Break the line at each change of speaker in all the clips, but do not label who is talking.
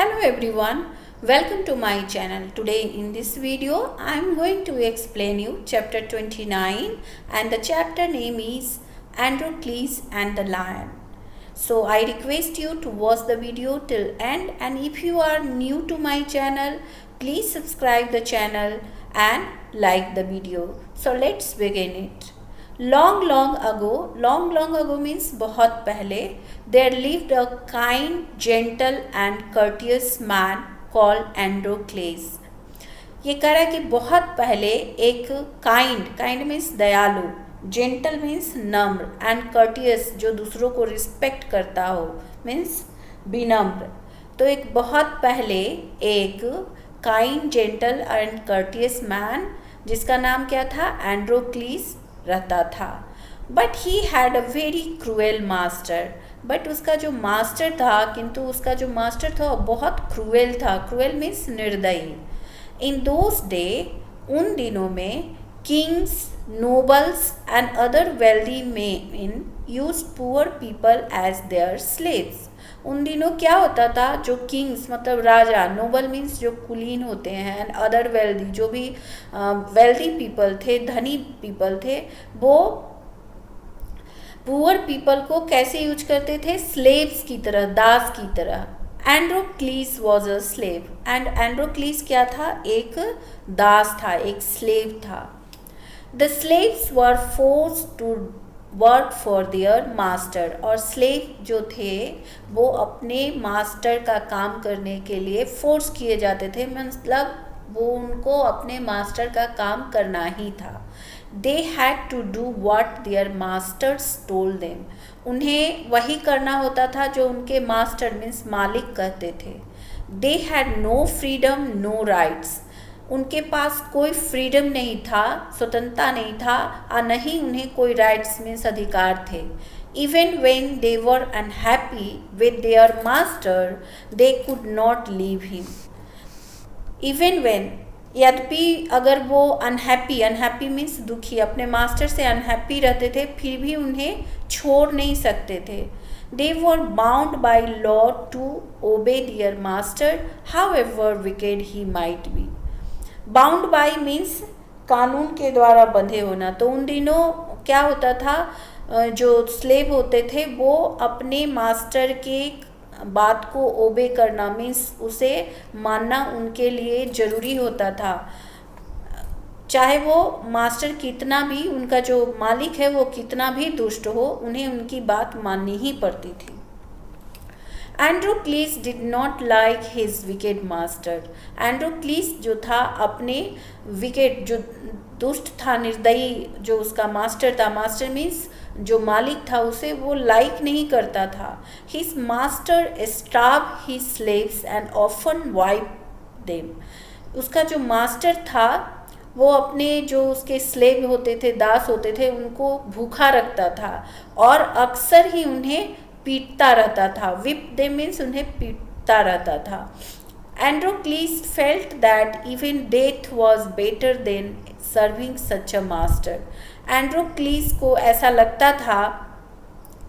Hello everyone, welcome to my channel. Today in this video I am going to explain you chapter 29 and the chapter name is Androcles and the Lion. So I request you to watch the video till end, and if you are new to my channel, please subscribe the channel and like the video. So let's begin it. Long ago means बहुत पहले, there lived a kind, gentle and courteous man called Androcles. ये कह रहा है कि बहुत पहले एक काइंड मीन्स दयालु, जेंटल मीन्स नम्र एंड कर्टियस जो दूसरों को रिस्पेक्ट करता हो मीन्स विनम्र. तो एक बहुत पहले एक kind, gentle and courteous man जिसका नाम क्या था, एंड्रोक्लीस रहता था. But he had a very cruel master. But उसका जो मास्टर था, किंतु उसका जो मास्टर था वो बहुत क्रूएल था. क्रूएल मीन्स निर्दयी. इन दोज डे, उन दिनों में, kings, nobles and other wealthy men use poor people as their slaves. उन दिनों क्या होता था, जो किंग्स मतलब राजा, नोबल मीन्स जो कुलीन होते हैं, एंड अदर वेल्दी जो भी वेल्दी पीपल थे, धनी पीपल थे, वो पुअर पीपल को कैसे यूज करते थे, स्लेव्स की तरह, दास की तरह. Androcles was a slave and Androcles क्या था, एक दास था, एक स्लेव था. The slaves were force to work for their master. और स्लेव जो थे वो अपने मास्टर का काम करने के लिए फोर्स किए जाते थे, मतलब वो उनको अपने मास्टर का काम करना ही था. They had to do what their masters told them. उन्हें वही करना होता था जो उनके मास्टर मीन्स मालिक कहते थे. They had no freedom, no rights. उनके पास कोई फ्रीडम नहीं था, स्वतंत्रता नहीं था, और नहीं उन्हें कोई राइट्स मीन्स अधिकार थे. Even when they were unhappy with their master they could not leave him. Even when, यद्यपि अगर वो अनहैप्पी मीन्स दुखी, अपने मास्टर से अनहैप्पी रहते थे, फिर भी उन्हें छोड़ नहीं सकते थे. They were bound by law to obey their master however wicked he might be. Bound by means कानून के द्वारा बंधे होना. तो उन दिनों क्या होता था, जो स्लेव होते थे वो अपने मास्टर के बात को ओबे करना मीन्स उसे मानना उनके लिए ज़रूरी होता था. चाहे वो मास्टर कितना भी, उनका जो मालिक है वो कितना भी दुष्ट हो, उन्हें उनकी बात माननी ही पड़ती थी. Androcles did not like his wicked master. Androcles जो था अपने विकेड, जो दुष्ट था, निर्दयी जो उसका मास्टर था, मास्टर मीन्स जो मालिक था, उसे वो लाइक नहीं करता था. His master starve his slaves and often wipe them. उसका जो मास्टर था वो अपने जो उसके स्लेव होते थे, दास होते थे, उनको भूखा रखता था और अक्सर ही उन्हें पीटता रहता था. विप दे मीन्स उन्हें पीटता रहता था. Androcles felt that even death was better than serving such a master. Androcles को ऐसा लगता था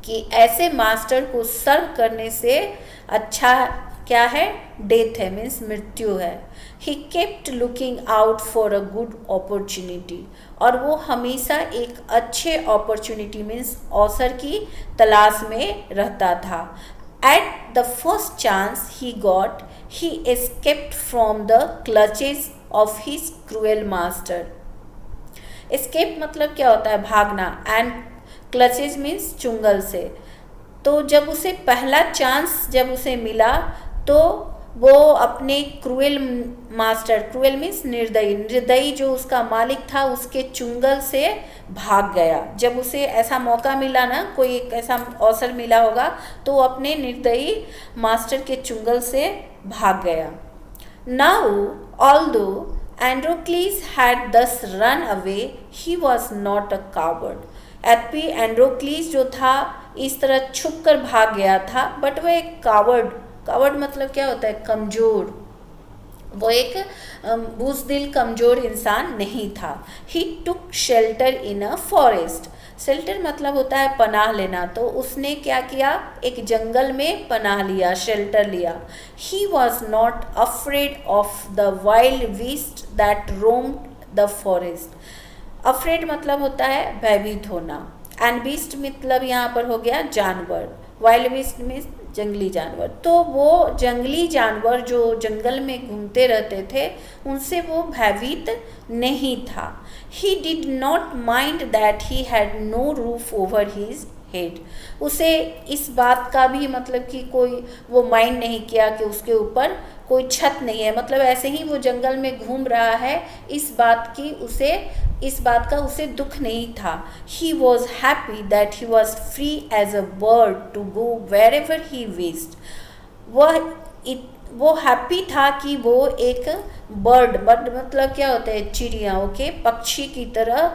कि ऐसे मास्टर को सर्व करने से अच्छा क्या है, डेथ है मीन्स मृत्यु है. He kept looking out for a good opportunity. और वो हमेशा एक अच्छे अपॉर्चुनिटी मीन्स अवसर की तलाश में रहता था. At the first chance he got, he escaped from the clutches of his cruel master. Escape मतलब क्या होता है, भागना, एंड क्लचेस मीन्स चुंगल से. तो जब उसे पहला चांस जब उसे मिला तो वो अपने क्रूएल मास्टर, क्रूएल मीन्स निर्दयी जो उसका मालिक था, उसके चुंगल से भाग गया. जब उसे ऐसा मौका मिला ना, कोई एक ऐसा अवसर मिला होगा, तो वो अपने निर्दयी मास्टर के चुंगल से भाग गया. नाउ ऑल्दो एंड्रोक्लीस हैड दस run away, he was not a coward. यद्यपि एंड्रोक्लीस जो था इस तरह छुप कर भाग गया था, बट वह एक कावर्ड मतलब क्या होता है, कमज़ोर, वो एक बुज़दिल कमज़ोर इंसान नहीं था। He took shelter in a forest. Shelter मतलब होता है पनाह लेना, तो उसने क्या किया, एक जंगल में पनाह लिया, शेल्टर लिया। He was not afraid of the wild beast that roamed the forest. Afraid मतलब होता है भयभीत होना, एंड बीस्ट मतलब यहाँ पर हो गया जानवर। वाइल्ड बीस्ट मीन्स जंगली जानवर। तो वो जंगली जानवर जो जंगल में घूमते रहते थे उनसे वो भयभीत नहीं था। He did not mind that he had no roof over his head. उसे इस बात का भी मतलब कि कोई वो माइंड नहीं किया कि उसके ऊपर कोई छत नहीं है, मतलब ऐसे ही वो जंगल में घूम रहा है, इस बात का उसे दुख नहीं था। He was happy that he was free as a bird to go wherever he wished. वो हैप्पी था कि वो एक बर्ड मतलब क्या होता है, चिड़िया, ओके, पक्षी की तरह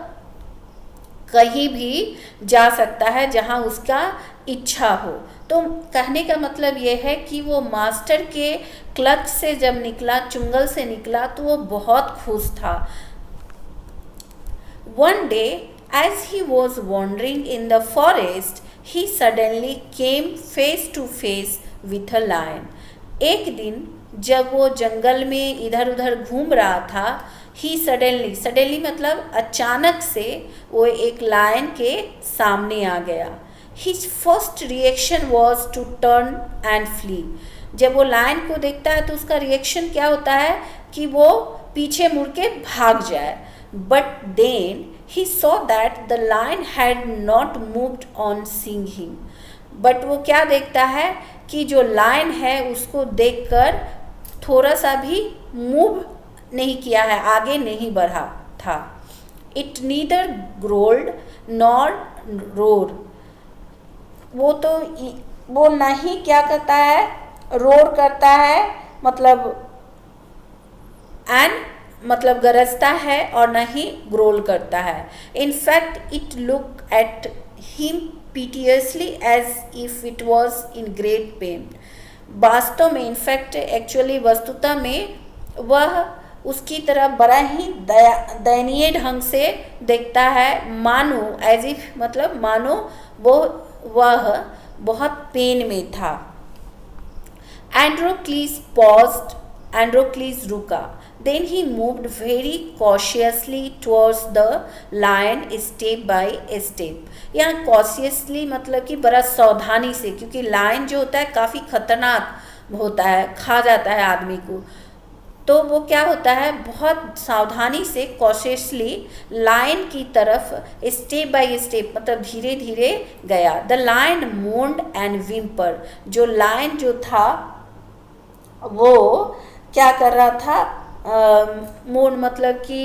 कहीं भी जा सकता है जहां उसका इच्छा हो। तो कहने का मतलब ये है कि वो मास्टर के क्लच से जब निकला, चुंगल से निकला, तो वो बहुत खुश था। One day, as he was wandering in the forest, he suddenly came face to face with a lion. एक दिन जब वो जंगल में इधर उधर घूम रहा था, ही सडनली मतलब अचानक से वो एक लायन के सामने आ गया। His first reaction was to turn and flee. जब वो लायन को देखता है तो उसका रिएक्शन क्या होता है कि वो पीछे मुड़ के भाग जाए। But then he saw that the lion had not moved on seeing him. But वो क्या देखता है कि जो लायन है उसको देखकर थोड़ा सा भी मूव नहीं किया है, आगे नहीं बढ़ा था। It neither growled nor roared. वो नहीं क्या करता है, रोर करता है, मतलब गरजता है, और न ही ग्रोल करता है। In fact it look at him pitiously as if it was in great pain. वास्तव में, इनफैक्ट एक्चुअली वस्तुतः में, वह उसकी तरफ बड़ा ही दयनीय ढंग से देखता है, मानो एज इफ मतलब मानो वह बहुत पेन में था। एंड्रोक्लीस रुका। Then he moved very cautiously towards the lion step by step. यहाँ cautiously मतलब कि बड़ा सावधानी से, क्योंकि लायन जो होता है काफ़ी खतरनाक होता है, खा जाता है आदमी को। तो वो क्या होता है, बहुत सावधानी से cautiously लायन की तरफ स्टेप बाय स्टेप मतलब धीरे धीरे गया। The lion moaned and whimpered. जो लायन जो था वो क्या कर रहा था, मोन मतलब कि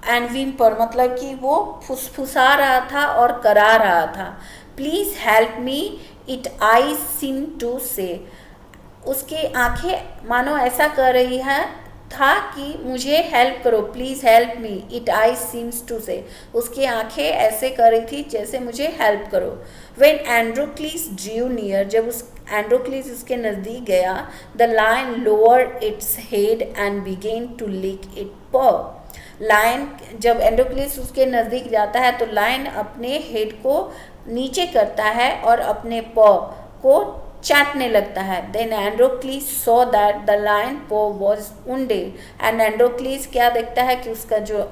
एंड विम्पर मतलब कि वो फुसफुसा रहा था और करा रहा था। Please help me, it I seem to say. उसके आंखें मानो ऐसा कर रही है था कि मुझे हेल्प करो, please help me, it I seems to say. उसकी आंखें ऐसे कर रही थी जैसे मुझे हेल्प करो। व्हेन एंड्रोक्लीस ड्रू नियर, जब उस एंड्रोक्लीस उसके नज़दीक गया, the lion lowered its head and began to lick it paw. Lion जब एंड्रोक्लीस उसके नज़दीक जाता है तो लायन अपने हेड को नीचे करता है और अपने पॉ को चाटने लगता है। Then Androcles saw that the lion paw was wounded. And Androcles क्या देखता है कि उसका जो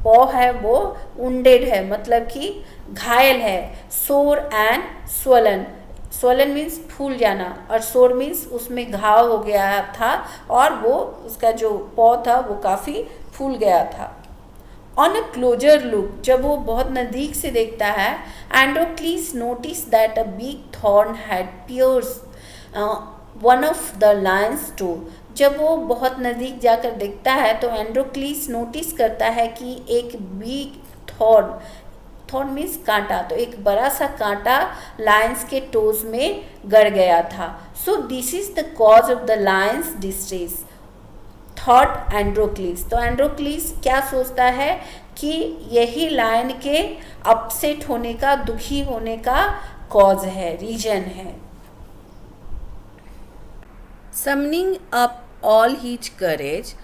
पॉ है वो वुंडेड है, मतलब कि घायल है। सोर एंड स्वलन, स्वलन मीन्स फूल जाना, और सोर मीन्स उसमें घाव हो गया था और वो उसका जो पॉ था वो काफ़ी फूल गया था। ऑन अ क्लोजर लुक, जब वो बहुत नज़दीक से देखता है, Androcles notice that a big thorn had pierce one of the lion's toe. जब वो बहुत नज़दीक जाकर देखता है तो एंड्रोक्लीस नोटिस करता है कि एक बिग थॉर्न मीन्स कांटा, तो एक बड़ा सा कांटा लायंस के टोज में गड़ गया था। So this is the cause of the lion's distress, thought Androcles. तो एंड्रोक्लीस क्या सोचता है कि यही लायन के अपसेट होने का, दुखी होने का कॉज है, रीजन है। Summoning up all his courage,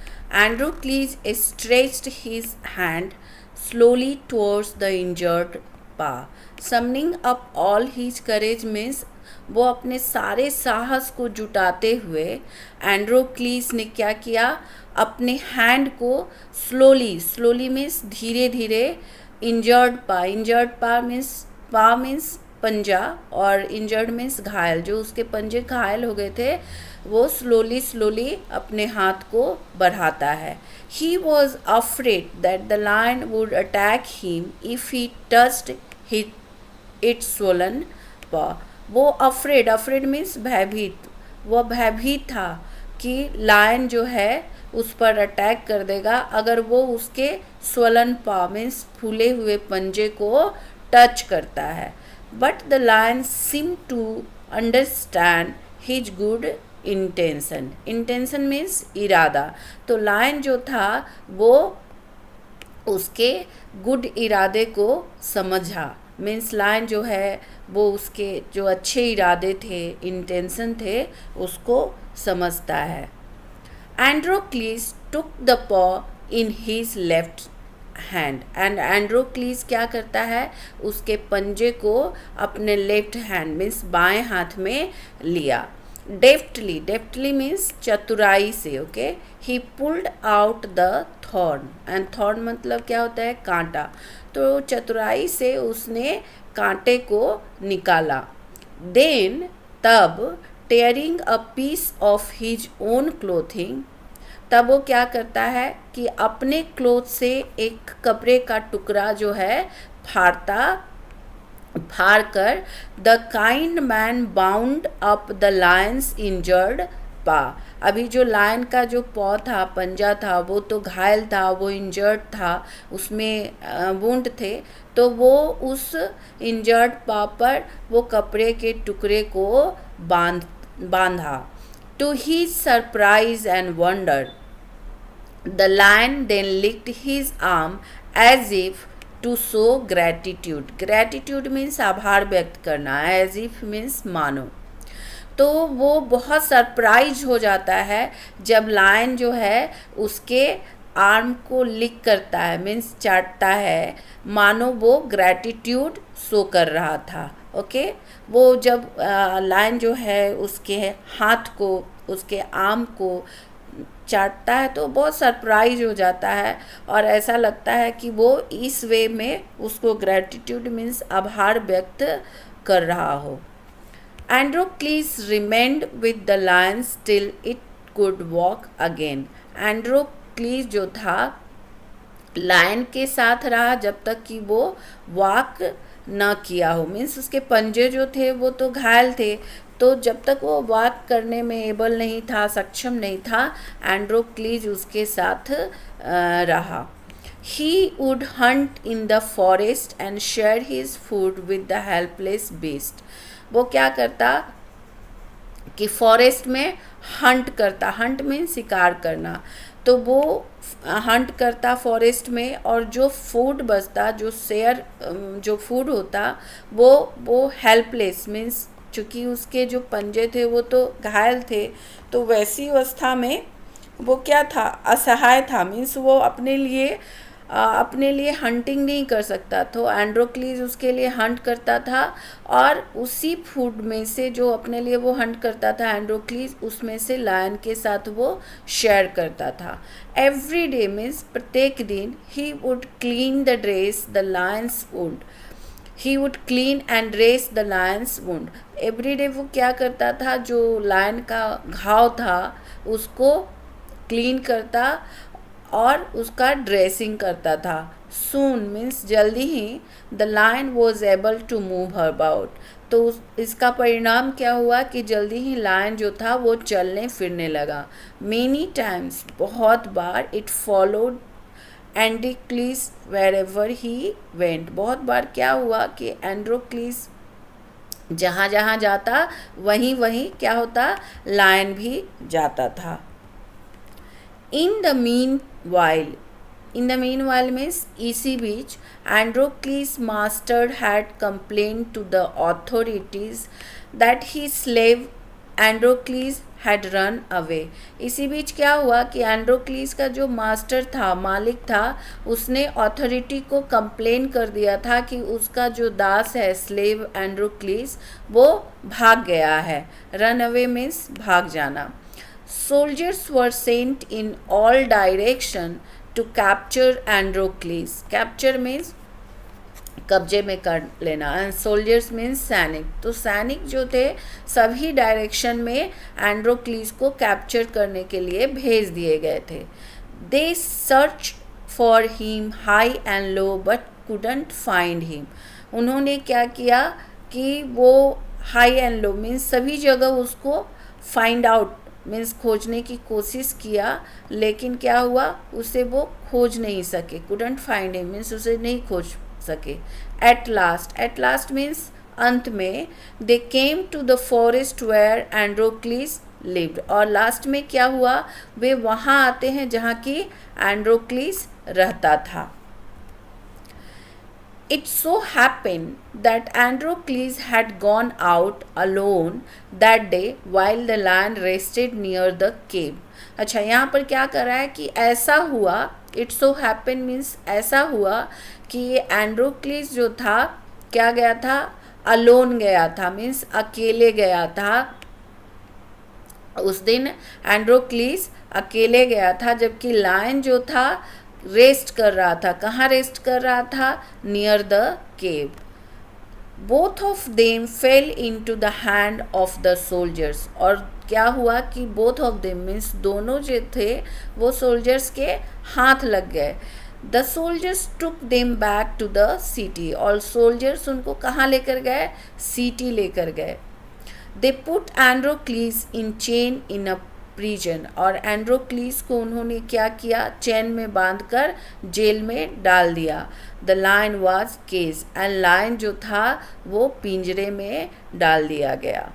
Androcles stretched his hand slowly towards the injured paw. Summoning up all his courage means वो अपने सारे साहस को जुटाते हुए एंड्रोक्लीस ने क्या किया, अपने हैंड को स्लोली मीन्स धीरे धीरे इंजर्ड पा मीन्स पंजा, और इंजर्ड मीन्स घायल, जो उसके पंजे घायल हो गए थे वो स्लोली अपने हाथ को बढ़ाता है. He was afraid that the lion would attack him if he touched its swollen paw. वो अफ्रेड मीन्स भयभीत, वो भयभीत था कि लायन जो है उस पर अटैक कर देगा अगर वो उसके स्वलन पा मीन्स फूले हुए पंजे को टच करता है. But the lion seem to understand his good intention means इरादा. तो लायन जो था वो उसके गुड इरादे को समझा, मीन्स लायन जो है वो उसके जो अच्छे इरादे थे, इंटेंशन थे, उसको समझता है. एंड्रोक्लीस took the paw in his left hand, and Androcles क्या करता है, उसके पंजे को अपने लेफ्ट हैंड मीन्स बाएं हाथ में लिया. डेफ्टली मीन्स चतुराई से. Okay, he pulled out the thorn, and thorn मतलब क्या होता है, कांटा. तो चतुराई से उसने कांटे को निकाला. देन तब tearing a piece of his own clothing, तब वो क्या करता है कि अपने क्लोथ से एक कपड़े का टुकड़ा जो है फाड़ कर the kind man bound up the Lions injured पा. अभी जो लायन का जो पॉ था, पंजा था, वो तो घायल था, वो इंजर्ड था, उसमें वुंड थे, तो वो उस इंजर्ड पा पर वो कपड़े के टुकड़े को बांधा. To his surprise and wonder the lion then licked his arm as if to show gratitude means आभार व्यक्त करना, एज इफ मीन्स मानो. तो वो बहुत सरप्राइज हो जाता है जब लायन जो है उसके आर्म को लिक करता है, मीन्स चाटता है, मानो वो ग्रैटिट्यूड शो कर रहा था. ओके, वो जब लायन जो है उसके हाथ को, उसके आर्म को चाटता है तो बहुत सरप्राइज हो जाता है और ऐसा लगता है कि वो इस वे में उसको ग्रैटिट्यूड मीन्स आभार व्यक्त कर रहा हो. Androcles remained with the lion till it could walk again. Androcles जो था लायन के साथ रहा जब तक कि वो वॉक ना किया हो, मीन्स उसके पंजे जो थे वो तो घायल थे, तो जब तक वो वॉक करने में एबल नहीं था, सक्षम नहीं था, एंड्रोक्लीज उसके साथ रहा. He would hunt in the forest and share his food with the helpless beast. वो क्या करता कि फॉरेस्ट में हंट करता, हंट में शिकार करना, तो वो हंट करता फॉरेस्ट में, और जो फूड बचता, जो फूड होता वो हेल्पलेस मीन्स चूँकि उसके जो पंजे थे वो तो घायल थे, तो वैसी अवस्था में वो क्या था, असहाय था, मीन्स वो अपने लिए हंटिंग नहीं कर सकता. तो एंड्रोक्लीज उसके लिए हंट करता था और उसी फूड में से जो अपने लिए वो हंट करता था एंड्रोक्लीज, उसमें से लायन के साथ वो शेयर करता था. एवरी डे मीन्स प्रत्येक दिन, he would clean the dress the Lions wound, he would clean and dress the Lions wound. Every day वो क्या करता था, जो लायन का घाव था उसको क्लीन करता और उसका ड्रेसिंग करता था. सून मीन्स जल्दी ही, the lion was able to move about. तो इसका परिणाम क्या हुआ कि जल्दी ही लायन जो था वो चलने फिरने लगा. मेनी टाइम्स, बहुत बार, it followed Androcles wherever he went. बहुत बार क्या हुआ कि एंड्रोक्लीस जहाँ जहाँ जाता वहीं क्या होता, लायन भी जाता था. In the meanwhile means इसी बीच, Androcles' master had complained to the authorities that his slave Androcles had run away. इसी बीच क्या हुआ कि एंड्रोक्लीस का जो मास्टर था, मालिक था, उसने अथॉरिटी को कंप्लेन कर दिया था कि उसका जो दास है, स्लेव एंड्रोक्लीस, वो भाग गया है. रन अवे मीन्स भाग जाना. Soldiers were sent in all direction to capture Androcles. Capture means कब्जे में कर लेना, एंड सोल्जर्स मीन्स सैनिक. तो सैनिक जो थे सभी डायरेक्शन में एंड्रोक्लीस को कैप्चर करने के लिए भेज दिए गए थे. They search for him high and low but couldn't find him. उन्होंने क्या किया कि वो हाई एंड लो मीन्स सभी जगह उसको फाइंड आउट मीन्स खोजने की कोशिश किया, लेकिन क्या हुआ, उसे वो खोज नहीं सके. कुडंट फाइंड हिम मीन्स उसे नहीं खोज सके. एट लास्ट मीन्स अंत में. They came to the forest where Androcles lived. और लास्ट में क्या हुआ, वे वहाँ आते हैं जहाँ की एंड्रोक्लीस रहता था. It so happened that Androcles had gone out alone that day while the lion rested near the cave. अच्छा, यहाँ पर क्या कर रहा है कि ऐसा हुआ, इट सो हैपन मीन्स ऐसा हुआ कि ये एंड्रोक्लीस जो था क्या गया था, अलोन गया था मीन्स अकेले गया था. उस दिन एंड्रोक्लीस अकेले गया था, जबकि लायन जो था रेस्ट कर रहा था. कहाँ रेस्ट कर रहा था, near the cave. Both of them fail into the hand of the soldiers. और क्या हुआ कि बोथ ऑफ देम मीन्स दोनों जो थे वो सोल्जर्स के हाथ लग गए. The soldiers took them back to the city. और सोल्जर्स उनको कहाँ लेकर गए, सिटी लेकर गए. They put Androcles in chain in a prison. और एंड्रोक्लीस को उन्होंने क्या किया, चैन में बांधकर जेल में डाल दिया. The lion was cage. And lion जो था वो पिंजरे में डाल दिया गया.